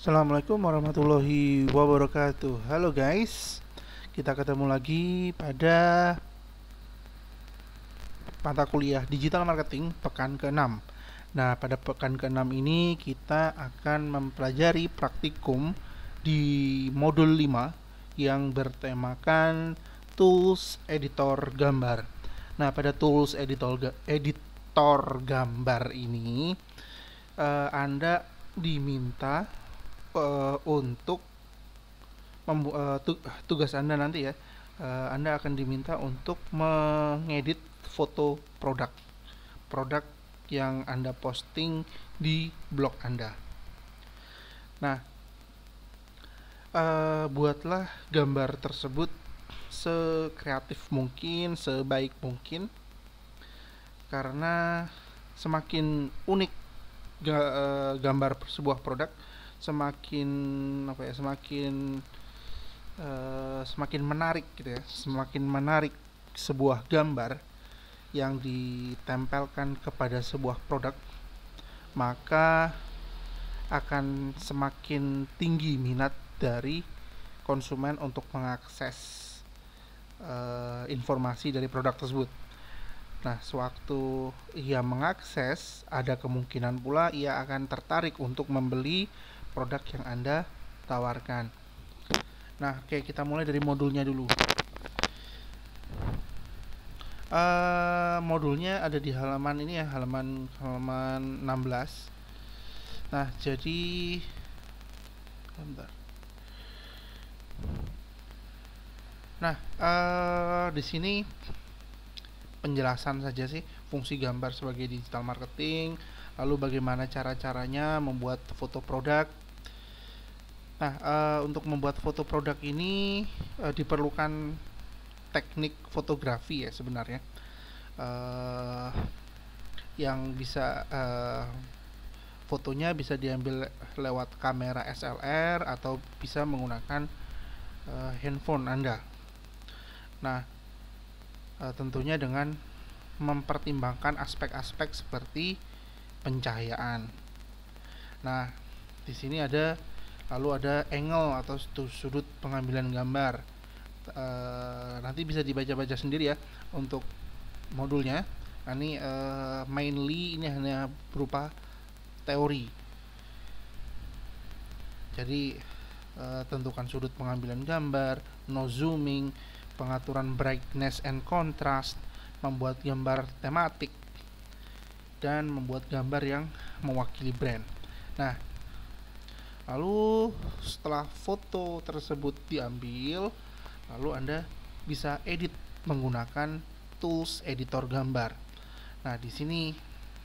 Assalamualaikum warahmatullahi wabarakatuh. Halo guys, kita ketemu lagi pada mata kuliah Digital Marketing pekan ke-6. Nah, pada pekan ke-6 ini kita akan mempelajari praktikum di modul 5 yang bertemakan tools editor gambar. Nah, pada tools editor gambar ini Anda diminta untuk tugas Anda nanti ya, Anda akan diminta untuk mengedit foto produk yang Anda posting di blog Anda. Nah, buatlah gambar tersebut sekreatif mungkin, sebaik mungkin, karena semakin unik gambar sebuah produk, semakin semakin menarik gitu ya, semakin menarik sebuah gambar yang ditempelkan kepada sebuah produk, maka akan semakin tinggi minat dari konsumen untuk mengakses informasi dari produk tersebut. Nah, sewaktu ia mengakses, ada kemungkinan pula ia akan tertarik untuk membeli produk yang Anda tawarkan. Nah, oke, kita mulai dari modulnya dulu. Modulnya ada di halaman ini ya, halaman 16. Nah, jadi bentar. Nah, di sini penjelasan saja sih fungsi gambar sebagai digital marketing, lalu bagaimana cara-caranya membuat foto produk. Nah, untuk membuat foto produk ini diperlukan teknik fotografi ya sebenarnya, yang bisa fotonya bisa diambil lewat kamera SLR atau bisa menggunakan handphone Anda. Nah, tentunya dengan mempertimbangkan aspek-aspek seperti pencahayaan. Nah, di sini lalu ada angle atau sudut pengambilan gambar. Nanti bisa dibaca-baca sendiri ya untuk modulnya. Nah, ini mainly ini hanya berupa teori. Jadi tentukan sudut pengambilan gambar, no zooming, pengaturan brightness and contrast, membuat gambar tematik, dan membuat gambar yang mewakili brand. Nah, lalu setelah foto tersebut diambil, lalu Anda bisa edit menggunakan tools editor gambar. Nah, di sini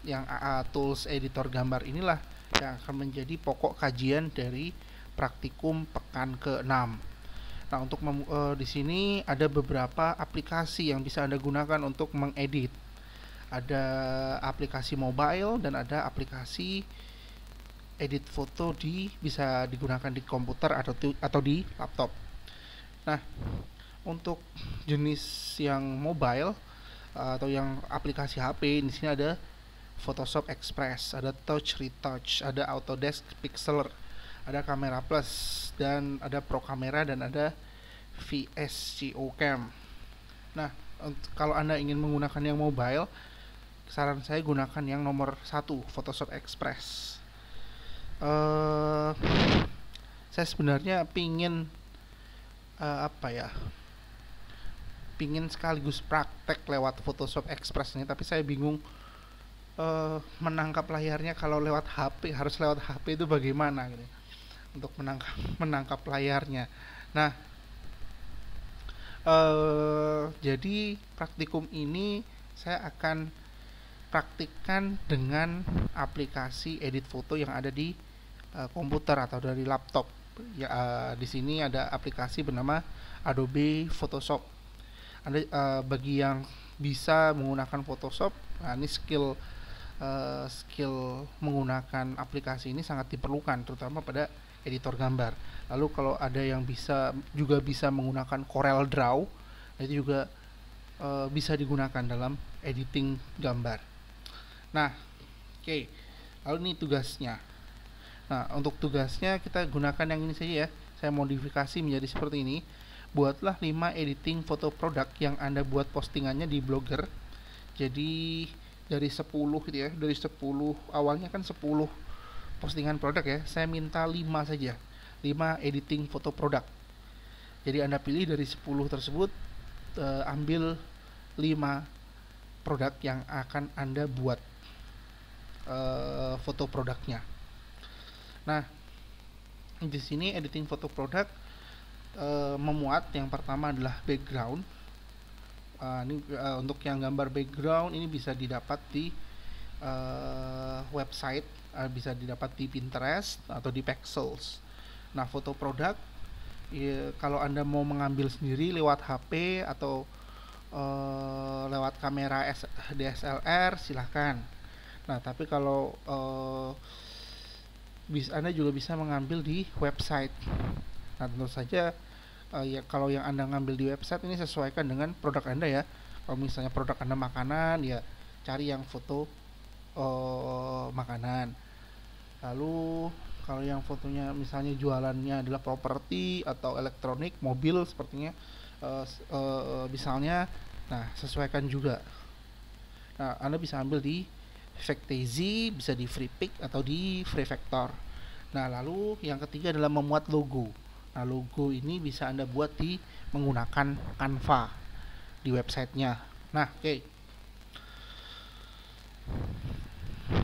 yang tools editor gambar inilah yang akan menjadi pokok kajian dari praktikum pekan ke-6. Nah, untuk di sini ada beberapa aplikasi yang bisa Anda gunakan untuk mengedit. Ada aplikasi mobile dan ada aplikasi edit foto bisa digunakan di komputer atau di laptop. Nah, untuk jenis yang mobile atau yang aplikasi HP, di sini ada Photoshop Express, ada Touch Retouch, ada Autodesk Pixel, ada Camera Plus, dan ada Pro Camera, dan ada VSCO Cam. Nah, kalau Anda ingin menggunakan yang mobile, saran saya gunakan yang nomor 1, Photoshop Express. Saya sebenarnya pingin pingin sekaligus praktek lewat Photoshop Express ini, tapi saya bingung menangkap layarnya. Kalau lewat HP, harus lewat HP itu bagaimana gitu untuk menangkap layarnya. Nah, jadi praktikum ini saya akan praktikkan dengan aplikasi edit foto yang ada di komputer atau dari laptop. Ya, di sini ada aplikasi bernama Adobe Photoshop. Bagi yang bisa menggunakan Photoshop, nah ini skill menggunakan aplikasi ini sangat diperlukan, terutama pada editor gambar. Lalu kalau ada yang juga bisa menggunakan Corel Draw, itu juga bisa digunakan dalam editing gambar. Nah, oke. Lalu ini tugasnya. Nah, untuk tugasnya kita gunakan yang ini saja ya. Saya modifikasi menjadi seperti ini. Buatlah 5 editing foto produk yang Anda buat postingannya di Blogger. Jadi dari 10 gitu ya, dari 10 awalnya kan 10 postingan produk ya, saya minta 5 saja, 5 editing foto produk. Jadi Anda pilih dari 10 tersebut, ambil 5 produk yang akan Anda buat foto produknya. Nah, di sini editing foto produk memuat yang pertama adalah background. Untuk yang gambar background ini bisa didapat di website, bisa didapat di Pinterest atau di Pexels. Nah, foto produk ya, kalau Anda mau mengambil sendiri lewat HP atau lewat kamera DSLR silahkan. Nah, tapi kalau Anda juga bisa mengambil di website. Nah, tentu saja ya kalau yang Anda ngambil di website ini sesuaikan dengan produk Anda ya. Kalau misalnya produk Anda makanan, ya cari yang foto makanan. Lalu kalau yang fotonya misalnya jualannya adalah properti atau elektronik, mobil sepertinya misalnya, nah sesuaikan juga. Nah, Anda bisa ambil di Factazy, bisa di FreePic atau di FreeVector. Nah, lalu yang ketiga adalah memuat logo. Nah, logo ini bisa Anda buat di menggunakan Canva di websitenya. Nah, oke.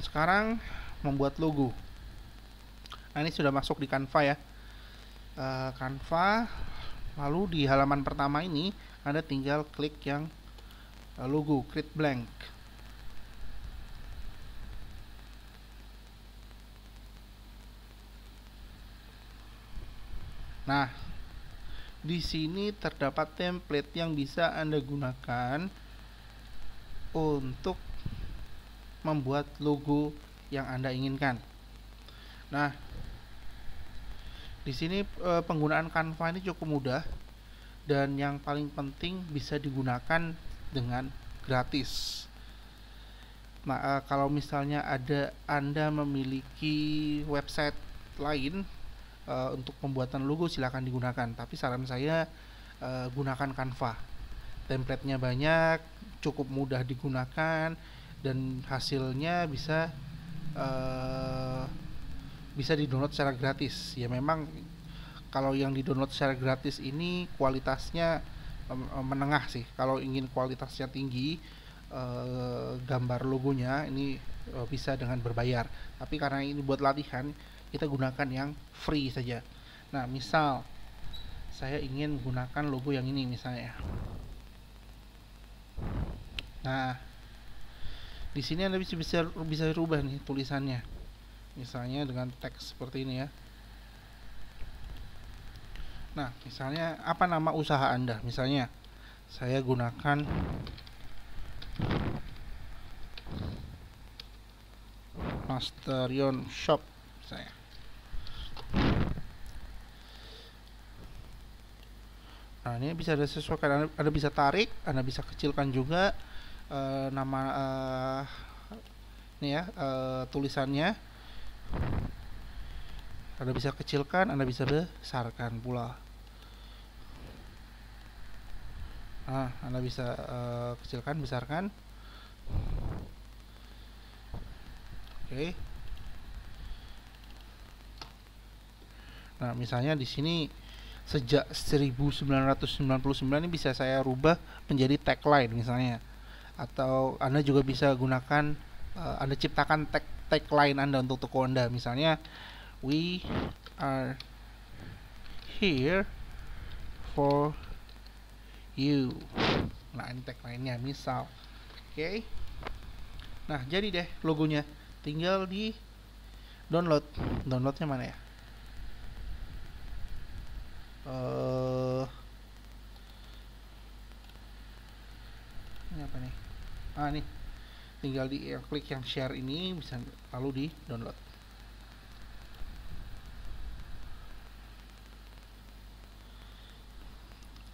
Sekarang membuat logo. Nah, ini sudah masuk di Canva ya. Canva. Lalu di halaman pertama ini Anda tinggal klik yang logo, create blank. Nah, di sini terdapat template yang bisa Anda gunakan untuk membuat logo yang Anda inginkan. Nah, di sini penggunaan Canva ini cukup mudah dan yang paling penting bisa digunakan dengan gratis. Nah, kalau misalnya Anda memiliki website lain untuk pembuatan logo silahkan digunakan, tapi saran saya gunakan Canva. Template-nya banyak, cukup mudah digunakan dan hasilnya bisa di-download secara gratis. Ya memang kalau yang di-download secara gratis ini kualitasnya menengah sih. Kalau ingin kualitasnya tinggi gambar logonya ini bisa dengan berbayar. Tapi karena ini buat latihan, kita gunakan yang free saja. Nah, misal saya ingin menggunakan logo yang ini misalnya. Nah, di sini Anda bisa rubah nih tulisannya. Misalnya dengan teks seperti ini ya. Nah, misalnya apa nama usaha Anda? Misalnya saya gunakan Masterion Shop saya. Nah, ini bisa disesuaikan. Anda bisa tarik, Anda bisa kecilkan juga nama ini ya tulisannya. Anda bisa kecilkan, Anda bisa besarkan pula. Nah, Anda bisa kecilkan, besarkan. Oke. Nah, misalnya di sini sejak 1999 ini bisa saya rubah menjadi tagline misalnya. Atau Anda juga bisa gunakan Anda ciptakan tagline Anda untuk toko Anda. Misalnya we are here for you. Nah, ini tagline-nya misal. Oke. Nah, jadi deh logonya. Tinggal di download. Downloadnya mana ya? Ini apa nih? Nih. Tinggal klik yang share ini bisa lalu di download.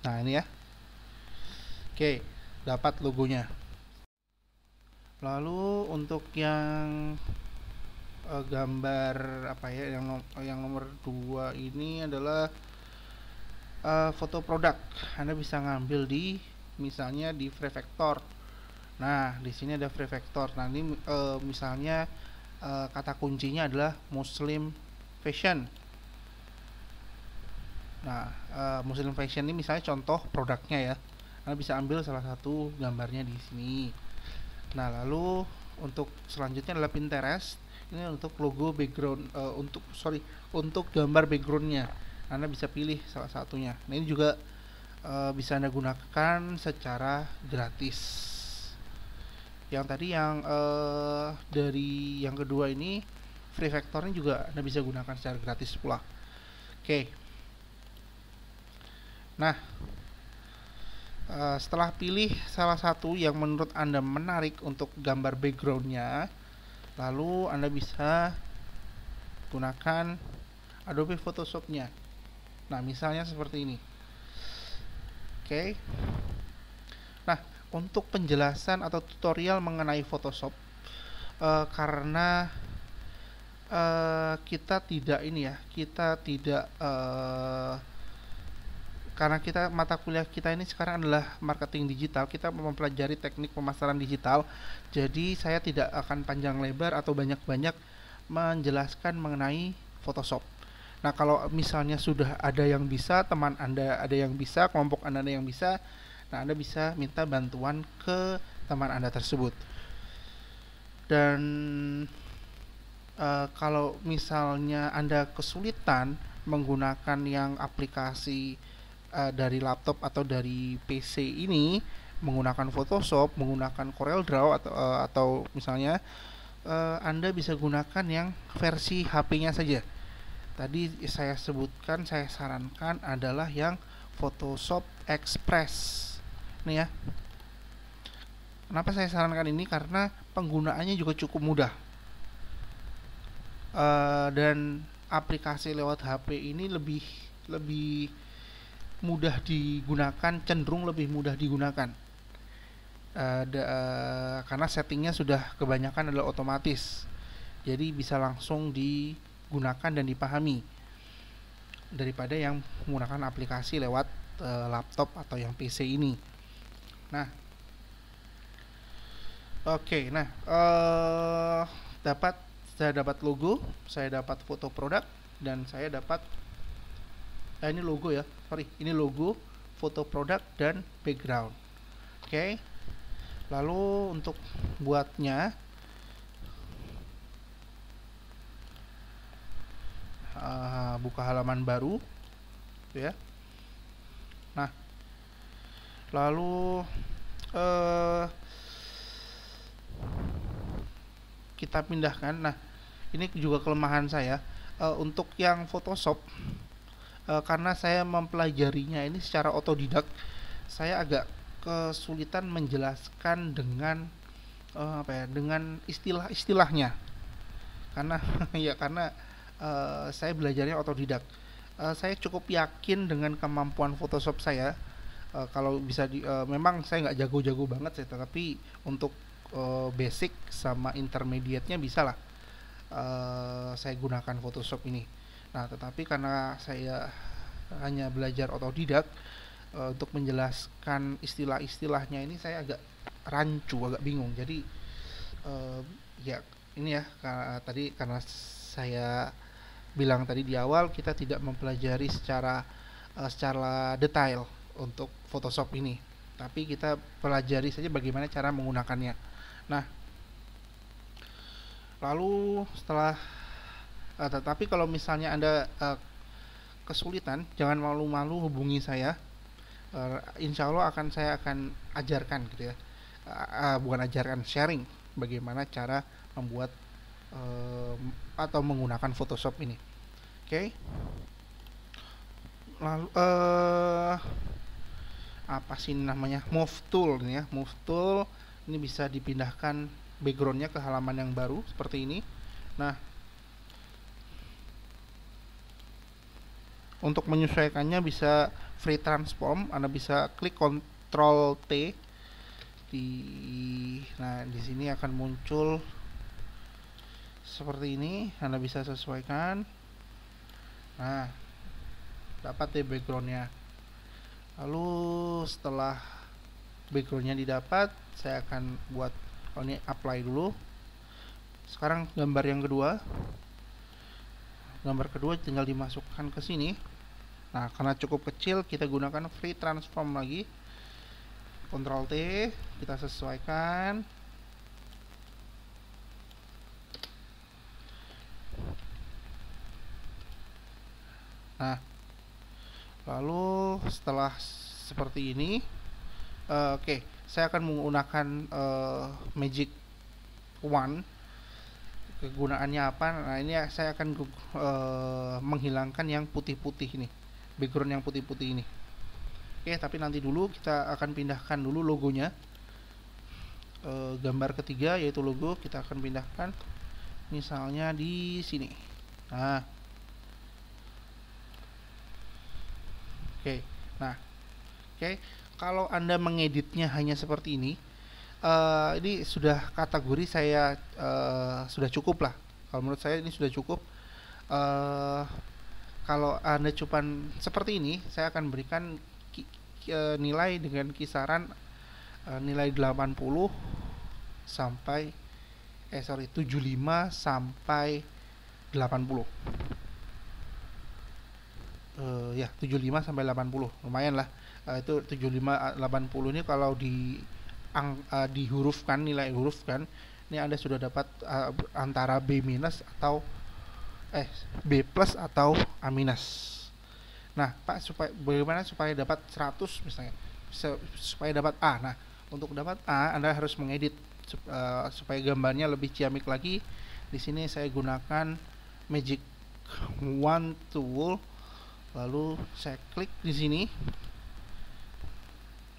Nah, ini ya. Oke, dapat logonya. Lalu untuk yang gambar apa ya, yang nomor 2 ini adalah foto produk. Anda bisa ngambil di misalnya di Prefector. Nah, di sini ada Prefector. Nah, ini misalnya kata kuncinya adalah Muslim fashion. Nah, Muslim fashion ini misalnya contoh produknya ya. Anda bisa ambil salah satu gambarnya di sini. Nah, lalu untuk selanjutnya adalah Pinterest. Ini untuk logo background, untuk gambar backgroundnya. Anda bisa pilih salah satunya. Nah, ini juga bisa Anda gunakan secara gratis. Yang tadi yang dari yang kedua ini free vectornya juga Anda bisa gunakan secara gratis pula. Oke. Nah, setelah pilih salah satu yang menurut Anda menarik untuk gambar backgroundnya, lalu Anda bisa gunakan Adobe Photoshop-nya. Nah, misalnya seperti ini. Oke. Nah, untuk penjelasan atau tutorial mengenai Photoshop, karena kita tidak karena kita mata kuliah kita ini sekarang adalah marketing digital, kita mempelajari teknik pemasaran digital. Jadi saya tidak akan panjang lebar atau banyak-banyak menjelaskan mengenai Photoshop. Nah, kalau misalnya sudah ada yang bisa, teman Anda ada yang bisa, kelompok Anda ada yang bisa, nah Anda bisa minta bantuan ke teman Anda tersebut. Dan kalau misalnya Anda kesulitan menggunakan yang aplikasi dari laptop atau dari PC ini, menggunakan Photoshop, menggunakan CorelDRAW atau misalnya Anda bisa gunakan yang versi HP-nya saja. Tadi saya sebutkan, saya sarankan adalah yang Photoshop Express. Nih ya. Kenapa saya sarankan ini? Karena penggunaannya juga cukup mudah. Dan aplikasi lewat HP ini lebih mudah digunakan, cenderung lebih mudah digunakan, karena settingnya sudah kebanyakan adalah otomatis, jadi bisa langsung digunakan dan dipahami daripada yang menggunakan aplikasi lewat laptop atau yang PC ini. Nah, oke. Nah, saya dapat logo, saya dapat foto produk, dan saya dapat ini logo ya, ini logo, foto produk, dan background. Oke. Lalu untuk buatnya, buka halaman baru ya. Nah, lalu kita pindahkan. Nah, ini juga kelemahan saya untuk yang Photoshop. Karena saya mempelajarinya ini secara otodidak, saya agak kesulitan menjelaskan dengan dengan istilah-istilahnya, karena karena saya belajarnya otodidak. Saya cukup yakin dengan kemampuan Photoshop saya. Kalau bisa memang saya nggak jago-jago banget sih, tetapi untuk basic sama intermediate-nya bisa lah saya gunakan Photoshop ini. Nah, tetapi karena saya hanya belajar otodidak, untuk menjelaskan istilah-istilahnya ini saya agak rancu, agak bingung. Jadi ya ini ya, tadi karena saya bilang tadi di awal, kita tidak mempelajari secara detail untuk Photoshop ini, tapi kita pelajari saja bagaimana cara menggunakannya. Nah, lalu setelah tetapi kalau misalnya Anda kesulitan, jangan malu-malu hubungi saya. Insya Allah saya akan ajarkan gitu ya. Bukan ajarkan, sharing bagaimana cara membuat atau menggunakan Photoshop ini. Oke. Lalu apa sih namanya? Move tool ini ya. Move tool ini bisa dipindahkan backgroundnya ke halaman yang baru seperti ini. Nah, untuk menyesuaikannya bisa free transform. Anda bisa klik Ctrl T nah di sini akan muncul seperti ini, Anda bisa sesuaikan. Nah, dapat deh backgroundnya. Lalu setelah backgroundnya didapat, saya akan buat, kalau ini apply dulu. Sekarang gambar yang kedua. Gambar kedua tinggal dimasukkan ke sini. Nah, karena cukup kecil, kita gunakan free transform lagi. Ctrl T, kita sesuaikan. Nah, lalu setelah seperti ini, oke, saya akan menggunakan Magic Wand. Kegunaannya apa? Nah, ini saya akan menghilangkan yang putih-putih ini, background yang putih-putih ini. Oke, tapi nanti dulu kita akan pindahkan dulu logonya. Gambar ketiga yaitu logo, kita akan pindahkan misalnya di sini. Nah, oke. Nah, oke. Kalau Anda mengeditnya hanya seperti ini sudah kategori saya sudah cukup lah. Kalau menurut saya ini sudah cukup. Kalau Anda cuman seperti ini, saya akan berikan nilai dengan kisaran nilai 80 sampai 75 sampai 80. Ya, 75 sampai 80. Lumayan lah. Itu 75 80 ini kalau dihurufkan, nilai hurufkan, ini Anda sudah dapat antara B minus atau B plus atau A minus. Nah, Pak, bagaimana supaya dapat 100 misalnya? Supaya dapat A. Nah, untuk dapat A, Anda harus mengedit supaya gambarnya lebih ciamik lagi. Di sini saya gunakan Magic Wand tool. Lalu saya klik di sini.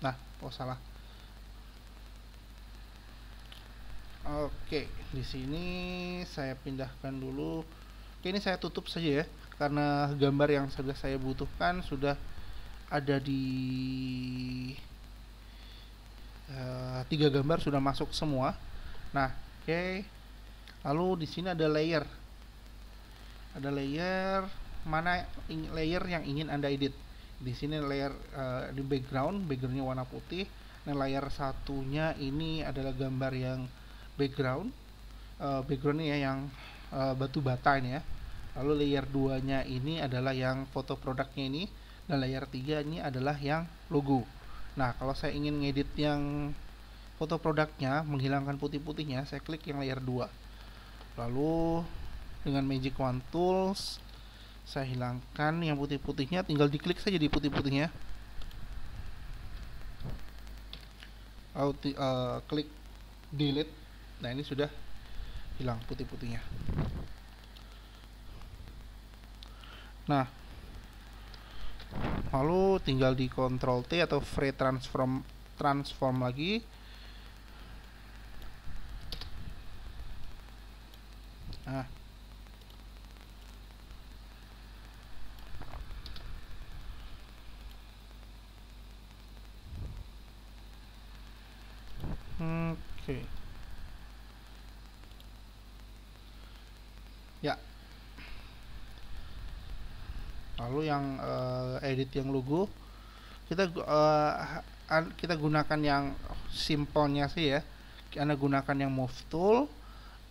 Nah, salah. Oke, di sini saya pindahkan dulu. Oke, ini saya tutup saja ya, karena gambar yang sudah saya butuhkan sudah ada di 3 gambar sudah masuk semua. Nah, oke. Lalu di sini ada layer. Ada layer, mana layer yang ingin Anda edit. Di sini layer di backgroundnya warna putih. Nah, layer satunya ini adalah gambar yang backgroundnya yang batu bata ini ya. Lalu layer 2 nya ini adalah yang foto produknya ini, dan layer 3 ini adalah yang logo. Nah, kalau saya ingin ngedit yang foto produknya, menghilangkan putih-putihnya, saya klik yang layer 2. Lalu dengan Magic Wand Tools saya hilangkan yang putih-putihnya, tinggal diklik saja di putih-putihnya. Lalu klik delete. Nah, ini sudah hilang putih-putihnya. Nah, lalu tinggal di Ctrl T atau free transform lagi. Nah, oke. Ya. Lalu yang edit yang logo, kita gunakan yang simpelnya sih ya. Anda gunakan yang move tool,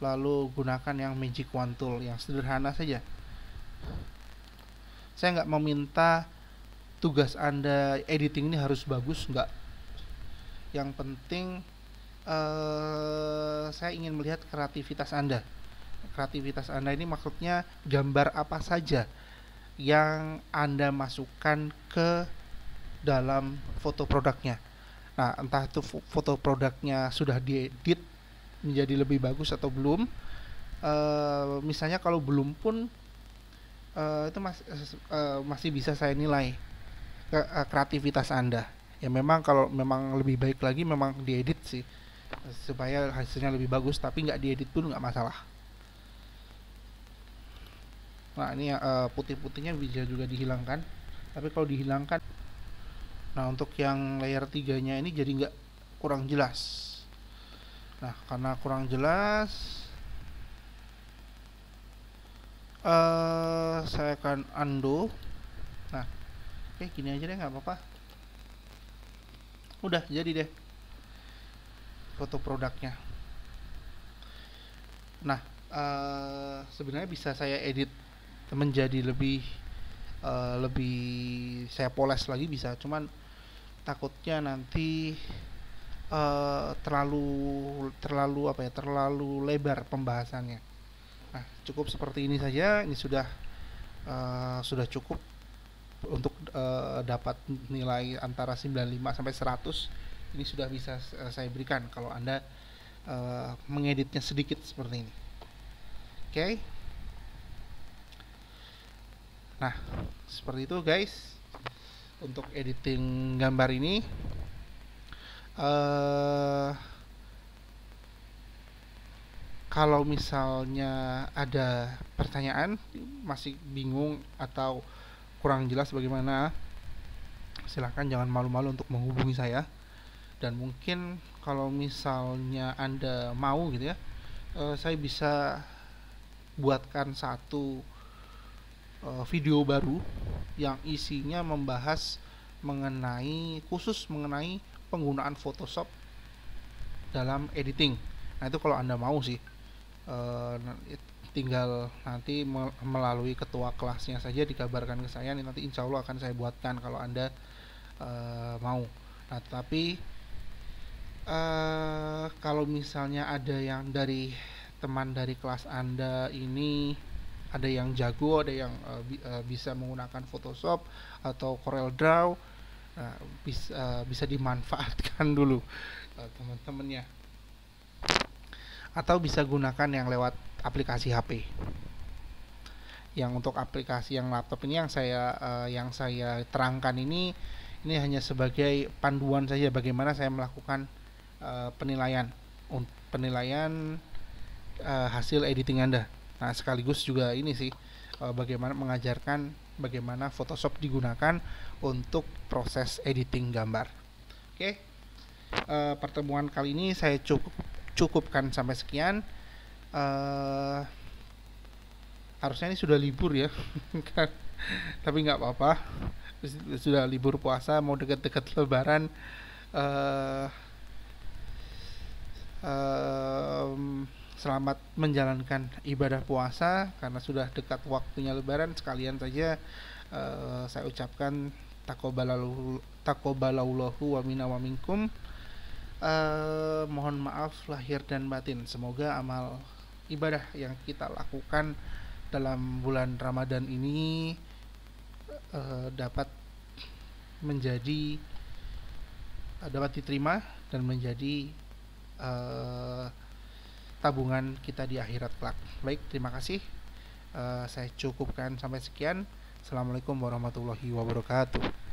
lalu gunakan yang Magic Wand tool yang sederhana saja. Saya nggak meminta tugas Anda editing ini harus bagus, nggak. Yang penting saya ingin melihat kreativitas Anda. Kreativitas Anda ini maksudnya gambar apa saja yang Anda masukkan ke dalam foto produknya. Nah, entah itu foto produknya sudah diedit menjadi lebih bagus atau belum. Misalnya kalau belum pun itu masih bisa saya nilai kreativitas Anda. Ya memang kalau memang lebih baik lagi memang diedit sih, supaya hasilnya lebih bagus, tapi nggak diedit pun nggak masalah. Nah, ini putih-putihnya bisa juga dihilangkan, tapi kalau dihilangkan, nah untuk yang layer 3 nya ini jadi nggak, kurang jelas. Nah, karena kurang jelas, Saya akan undo. Nah, oke, gini aja deh, nggak apa-apa. Udah jadi deh foto produknya. Nah, sebenarnya bisa saya edit menjadi lebih saya poles lagi bisa, cuman takutnya nanti terlalu terlalu apa ya terlalu lebar pembahasannya. Nah, cukup seperti ini saja. Ini sudah cukup untuk dapat nilai antara 95 sampai 100. Ini sudah bisa saya berikan kalau Anda mengeditnya sedikit seperti ini. Oke. Nah, seperti itu guys untuk editing gambar ini. Kalau misalnya ada pertanyaan, masih bingung atau kurang jelas bagaimana, silahkan jangan malu-malu untuk menghubungi saya. Dan mungkin kalau misalnya Anda mau gitu ya, saya bisa buatkan satu video baru yang isinya membahas khusus mengenai penggunaan Photoshop dalam editing. Nah, itu kalau Anda mau sih, tinggal nanti melalui ketua kelasnya saja dikabarkan ke saya, nanti insya Allah akan saya buatkan kalau Anda mau. Nah, tapi kalau misalnya ada yang dari teman dari kelas Anda ini, ada yang jago, ada yang bisa menggunakan Photoshop atau CorelDRAW, bisa dimanfaatkan dulu teman-temannya, atau bisa gunakan yang lewat aplikasi HP. Yang untuk aplikasi yang laptop ini yang saya terangkan ini hanya sebagai panduan saja bagaimana saya melakukan penilaian hasil editing Anda. Nah, sekaligus juga ini sih bagaimana mengajarkan bagaimana Photoshop digunakan untuk proses editing gambar. Oke. Pertemuan kali ini saya cukupkan sampai sekian. Harusnya ini sudah libur ya. Tapi nggak apa-apa, sudah libur puasa, mau dekat-dekat lebaran. Selamat menjalankan ibadah puasa karena sudah dekat waktunya lebaran. Sekalian saja saya ucapkan taqabbalallahu wa minna wa minkum. Mohon maaf lahir dan batin. Semoga amal ibadah yang kita lakukan dalam bulan Ramadan ini dapat diterima dan menjadi tabungan kita di akhirat kelak. Baik, terima kasih. Saya cukupkan sampai sekian. Assalamualaikum warahmatullahi wabarakatuh.